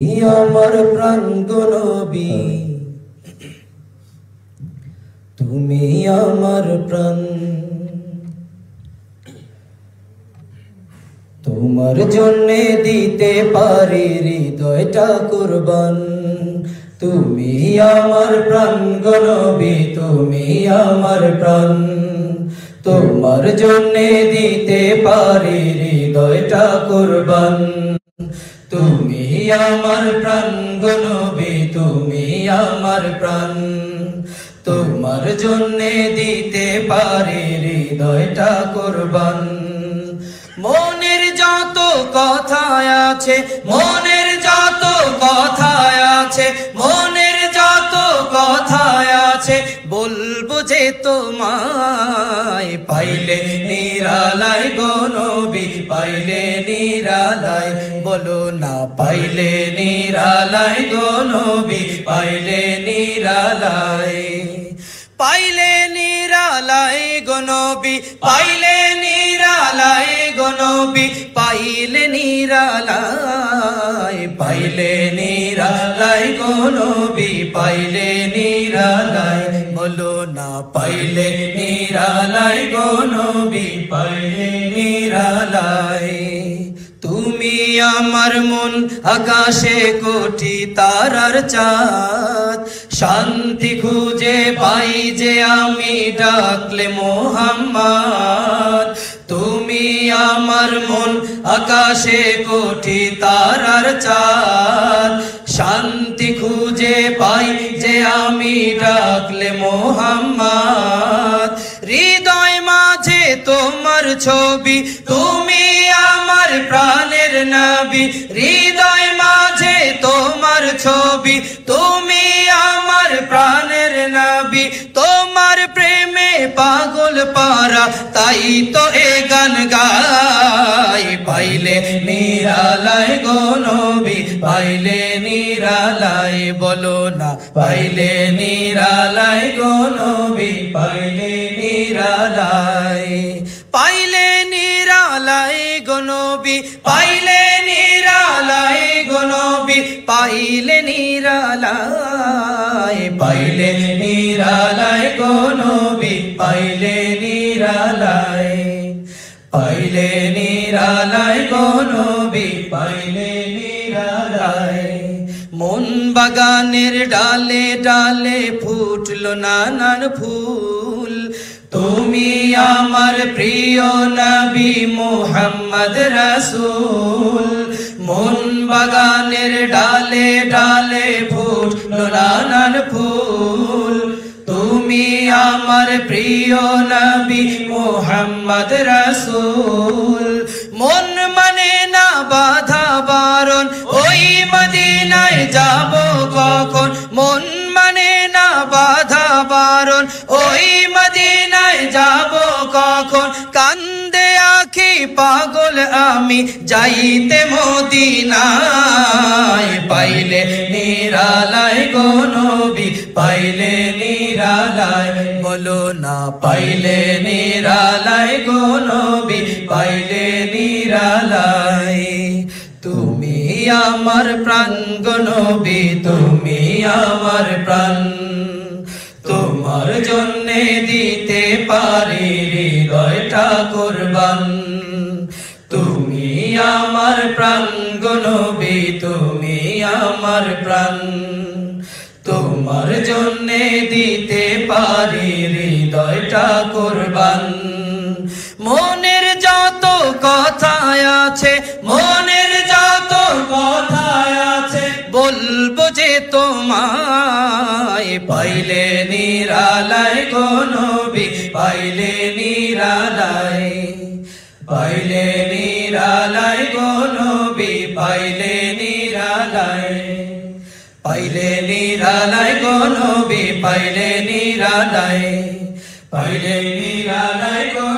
আমার প্রাণ গো নবী, তুমি আমার প্রাণ। তোমার জন্যে দিতে পারি হৃদয়টা কুরবান। তুমি আমার প্রাণ গো নবী, তুমি আমার প্রাণ। তোমার জন্যে দিতে পারি হৃদয়টা কুরবান। তুমি আমার প্রাণ গো নবী, তুমি আমার প্রাণ। তোমার জন্যে দিতে পারি হৃদয়টা কুরবান। মনের যত কথা আছে, মনের যত কথা আছে, মনের যত কথা আছে, বলবো যে তোমায়। পাইলে নিরালায় গো নবী, পাইলে নিরালায়, বলো না পাইলে নিরালায় গো নবী, পাইলে নিরালায়। পাইলে নিরালায় গো নবী, পাইলে নিরালায় গো নবী, পাইলে নিরালায়, পাইলে নিরালায় গো নবী, পাইলে নিরালায়, বলো না পাইলে নিরালায় গো নবী, পাইলে নিরালায়। তুমি আমার মন আকাশে কোটি তারার চাঁদ, শান্তি খুঁজে পাই যে আমি ডাকলে মোহাম্মদ। তুমি আমার মন আকাশে কোটি তারার চাঁদ, শান্তি খুঁজে পাই যে আমি ডাকলে মোহাম্মদ। হৃদয় মাঝে তোমার ছবি, তুমি আমার প্রাণের নবী। হৃদয় মাঝে তোমার ছবি, তুমি আমার প্রাণের নবী। তোমার প্রেমে পাগল পারা, তাই তো এ গান গাই। পাইলে নিরালায় গো নবী, পাইলে নিরালায়, বলো না পাইলে নিরালায় গো নবী, পাইলে নিরালায়। পাইলে নিরালায় গো নবী, পাইলে নিরালায় গো নবী, পাইলে নিরালায়, পাইলে নিরালায় গো নবী, পাইলে নিরালায়, পাইলে নিরালায় গো নবী, পাইলে নিরালায়। মন বাগানের ডালে ডালে ফুটলো নানান ফুল, তুমি আমার প্রিয় নবী মুহাম্মদ রাসূল। মন বাগানের ডালে ডালে ফুটলো নানান ফুল, তুমি আমার প্রিয় নবী মুহাম্মদ রাসূল। মন মানে না বাধা বারণ, ওই মদিনায় যাব কখন। মন মানে না বাধা বারণ, ওই মদিনায় যাব কখন। কান্দে আঁখি পাগল আমি যাইতে মদিনায়। পাইলে নিরালায় গো নবী, পাইলে নিরালায়, বলো না পাইলে নিরালায় গো নবী, পাইলে নিরালায়। তুমি আমার প্রাণ গো নবী, তুমি আমার প্রাণ। তোমার জন্যে দিতে পারি হৃদয়টা কুরবান। তুমি আমার প্রাণ গো নবী, তুমি আমার প্রাণ। তোমার জন্যে দিতে পারি হৃদয়টা কুরবান। মনের যত কথা আছে, মনের যত কথা আছে, বলবো যে তোমায়। পাইলে নিরালায় গো নবী, পাইলে নিরালায়, পাইলে নিরালায় গো নবী, পাইলে নিরালায়, পাইলে নিরালায় গো নবী, পাইলে নিরালায়, পাইলে নিরালায় গো